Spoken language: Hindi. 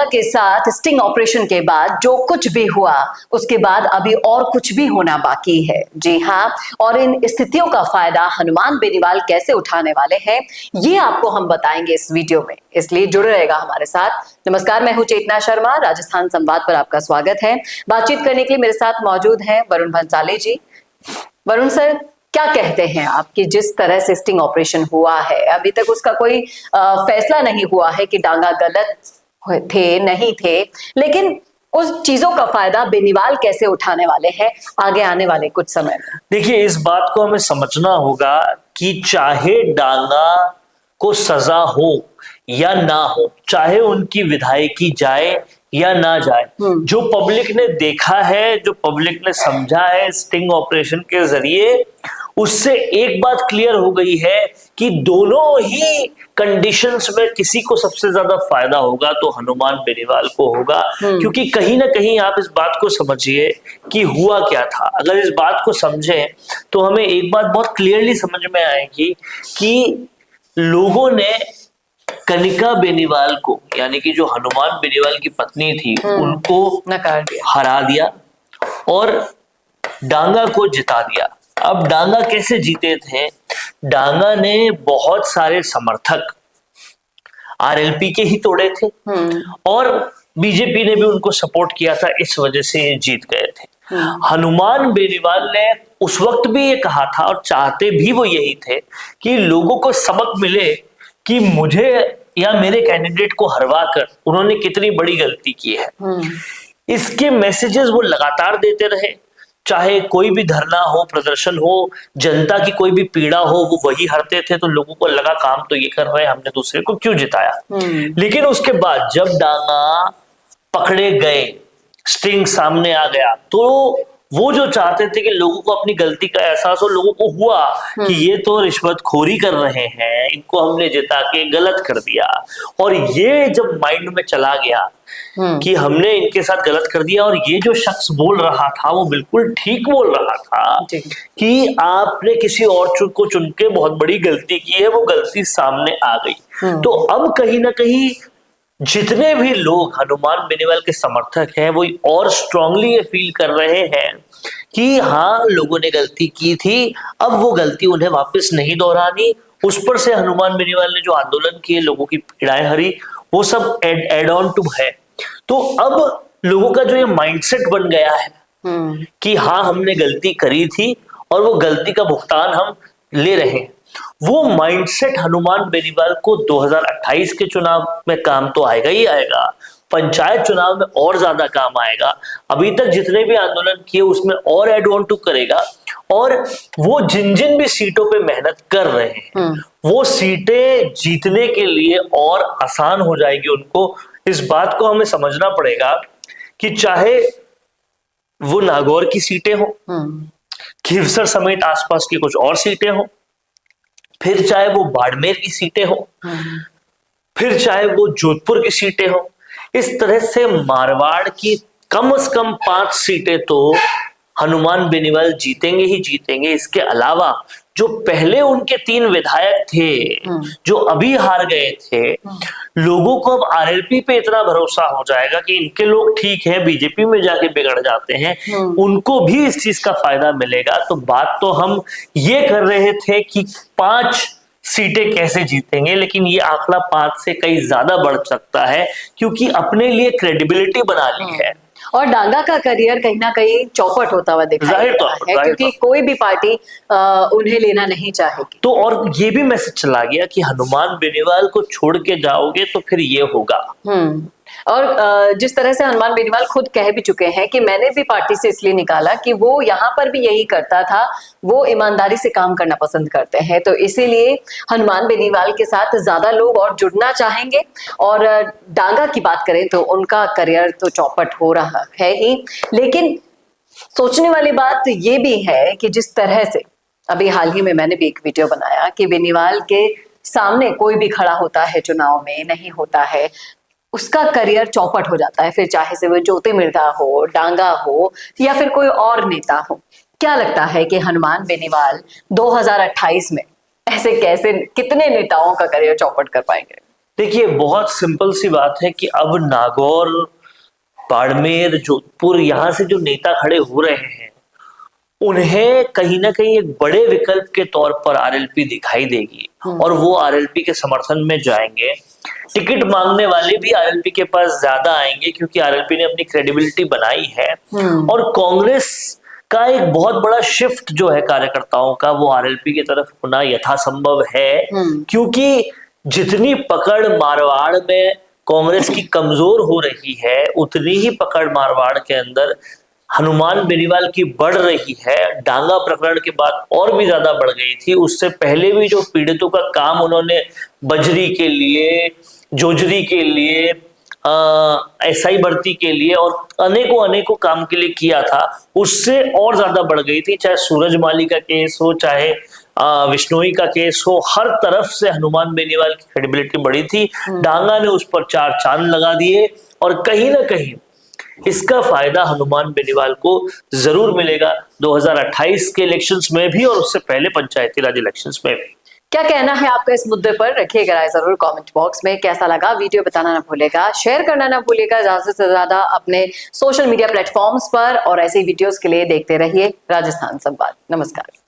डांगा के साथ स्टिंग ऑपरेशन के बाद जो कुछ भी हुआ उसके बाद अभी और कुछ भी होना बाकी है। जी हाँ, और इन स्थितियों का फायदा हनुमान बेनीवाल कैसे उठाने वाले हैं ये आपको हम बताएंगे इस वीडियो में, इसलिए जुड़े रहेगा हमारे साथ। नमस्कार, मैं हूं चेतना शर्मा, राजस्थान संवाद पर आपका स्वागत है। बातचीत करने के लिए मेरे साथ मौजूद हैं वरुण भंसाली जी। वरुण सर, क्या कहते हैं आप कि जिस तरह से स्टिंग ऑपरेशन हुआ है अभी तक उसका कोई फैसला नहीं हुआ है कि डांगा गलत थे नहीं थे, लेकिन उस चीजों का फायदा बेनीवाल कैसे उठाने वाले हैं आगे आने वाले कुछ समय में? देखिए, इस बात को हमें समझना होगा कि चाहे डांगा को सजा हो या ना हो, चाहे उनकी विधायकी जाए या ना जाए, जो पब्लिक ने देखा है, जो पब्लिक ने समझा है स्टिंग ऑपरेशन के जरिए, उससे एक बात क्लियर हो गई है कि दोनों ही कंडीशंस में किसी को सबसे ज्यादा फायदा होगा तो हनुमान बेनीवाल को होगा। क्योंकि कहीं ना कहीं आप इस बात को समझिए कि हुआ क्या था। अगर इस बात को समझें तो हमें एक बात बहुत क्लियरली समझ में आएगी कि लोगों ने कनिका बेनीवाल को, यानी कि जो हनुमान बेनीवाल की पत्नी थी, उनको नकार दिया, हरा दिया और डांगा को जिता दिया। अब डांगा कैसे जीते थे? डांगा ने बहुत सारे समर्थक आरएलपी के ही तोड़े थे और बीजेपी ने भी उनको सपोर्ट किया था, इस वजह से ये जीत गए थे। हनुमान बेनीवाल ने उस वक्त भी ये कहा था और चाहते भी वो यही थे कि लोगों को सबक मिले कि मुझे या मेरे कैंडिडेट को हरवा कर उन्होंने कितनी बड़ी गलती की है। इसके मैसेजेस वो लगातार देते रहे, चाहे कोई भी धरना हो, प्रदर्शन हो, जनता की कोई भी पीड़ा हो, वो वही हरते थे। तो लोगों को लगा काम तो ये कर रहे हैं, हमने दूसरे को क्यों जिताया। लेकिन उसके बाद जब डांगा पकड़े गए, स्टिंग सामने आ गया, तो वो जो चाहते थे कि लोगों को अपनी गलती का एहसास हो, लोगों को हुआ कि ये तो रिश्वतखोरी कर रहे हैं, इनको हमने जिता के गलत कर दिया। और ये जब माइंड में चला गया कि हमने इनके साथ गलत कर दिया और ये जो शख्स बोल रहा था वो बिल्कुल ठीक बोल रहा था कि आपने किसी और को चुन के बहुत बड़ी गलती की है, वो गलती सामने आ गई। तो अब कहीं ना कहीं जितने भी लोग हनुमान बेनीवाल के समर्थक हैं वो और स्ट्रांगली ये फील कर रहे हैं कि हाँ, लोगों ने गलती की थी, अब वो गलती उन्हें वापस नहीं दोहरानी। उस पर से हनुमान बेनीवाल ने जो आंदोलन किए, लोगों की पीड़ाएं हरी, वो सब एड ऑन टू है। तो अब लोगों का जो ये माइंडसेट बन गया है कि हाँ, हमने गलती करी थी और वो गलती का भुगतान हम ले रहे हैं, वो माइंडसेट हनुमान बेनीवाल को 2028 के चुनाव में काम तो आएगा ही आएगा, पंचायत चुनाव में और ज्यादा काम आएगा। अभी तक जितने भी आंदोलन किए उसमें और एड ऑन टू करेगा। और वो जिन जिन भी सीटों पे मेहनत कर रहे हैं वो सीटें जीतने के लिए और आसान हो जाएगी उनको। इस बात को हमें समझना पड़ेगा कि चाहे वो नागौर की सीटें हो, खीवसर समेत आसपास की कुछ और सीटें हो, फिर चाहे वो बाड़मेर की सीटें हो, फिर चाहे वो जोधपुर की सीटें हो, इस तरह से मारवाड़ की कम से कम 5 सीटें तो हनुमान बेनीवाल जीतेंगे ही जीतेंगे। इसके अलावा जो पहले उनके 3 विधायक थे जो अभी हार गए थे, लोगों को अब आरएलपी पे इतना भरोसा हो जाएगा कि इनके लोग ठीक है, बीजेपी में जाके बिगड़ जाते हैं, उनको भी इस चीज का फायदा मिलेगा। तो बात तो हम ये कर रहे थे कि 5 सीटें कैसे जीतेंगे, लेकिन ये आंकड़ा 5 से कहीं ज्यादा बढ़ सकता है क्योंकि अपने लिए क्रेडिबिलिटी बना ली है। और डांगा का करियर कहीं ना कहीं चौपट होता हुआ दिखाई दे रहा है क्योंकि कोई भी पार्टी उन्हें लेना नहीं चाहेगी। तो और ये भी मैसेज चला गया कि हनुमान बेनीवाल को छोड़ के जाओगे तो फिर ये होगा। और जिस तरह से हनुमान बेनीवाल खुद कह भी चुके हैं कि मैंने भी पार्टी से इसलिए निकाला कि वो यहाँ पर भी यही करता था, वो ईमानदारी से काम करना पसंद करते हैं, तो इसीलिए हनुमान बेनीवाल के साथ ज्यादा लोग और जुड़ना चाहेंगे। और डांगा की बात करें तो उनका करियर तो चौपट हो रहा है ही, लेकिन सोचने वाली बात ये भी है कि जिस तरह से अभी हाल ही में मैंने भी एक वीडियो बनाया कि बेनीवाल के सामने कोई भी खड़ा होता है चुनाव में, नहीं होता है, उसका करियर चौपट हो जाता है, फिर चाहे से वो ज्योति मिर्धा हो, डांगा हो या फिर कोई और नेता हो। क्या लगता है कि हनुमान बेनीवाल 2028 में ऐसे कैसे कितने नेताओं का करियर चौपट कर पाएंगे? देखिए, बहुत सिंपल सी बात है कि अब नागौर, बाड़मेर, जोधपुर, यहाँ से जो नेता खड़े हो रहे हैं उन्हें कहीं ना कहीं एक बड़े विकल्प के तौर पर आरएलपी दिखाई देगी और वो आरएलपी के समर्थन में जाएंगे। टिकट मांगने वाले भी आरएलपी के पास ज्यादा आएंगे क्योंकि आरएलपी ने अपनी क्रेडिबिलिटी बनाई है। और कांग्रेस का एक बहुत बड़ा शिफ्ट जो है कार्यकर्ताओं का, वो आरएलपी की तरफ होना यथासंभव है, क्योंकि जितनी पकड़ मारवाड़ में कांग्रेस की कमजोर हो रही है उतनी ही पकड़ मारवाड़ के अंदर हनुमान बेनीवाल की बढ़ रही है। डांगा प्रकरण के बाद और भी ज्यादा बढ़ गई थी। उससे पहले भी जो पीड़ितों का काम उन्होंने बजरी के लिए, जोजरी के लिए, एसआई भर्ती के लिए और अनेकों अनेकों काम के लिए किया था, उससे और ज्यादा बढ़ गई थी। चाहे सूरजमाली का केस हो, चाहे विश्नोई का केस हो, हर तरफ से हनुमान बेनीवाल की क्रेडिबिलिटी बढ़ी थी। डांगा ने उस पर चार चांद लगा दिए और कहीं ना कहीं इसका फायदा हनुमान बेनीवाल को जरूर मिलेगा 2028 के इलेक्शंस में भी और उससे पहले पंचायती राज इलेक्शंस में भी। क्या कहना है आपका इस मुद्दे पर, रखिएगा राय जरूर कमेंट बॉक्स में। कैसा लगा वीडियो बताना ना भूलिएगा, शेयर करना ना भूलिएगा ज्यादा से ज्यादा अपने सोशल मीडिया प्लेटफॉर्म्स पर, और ऐसे वीडियोस के लिए देखते रहिए राजस्थान संवाद। नमस्कार।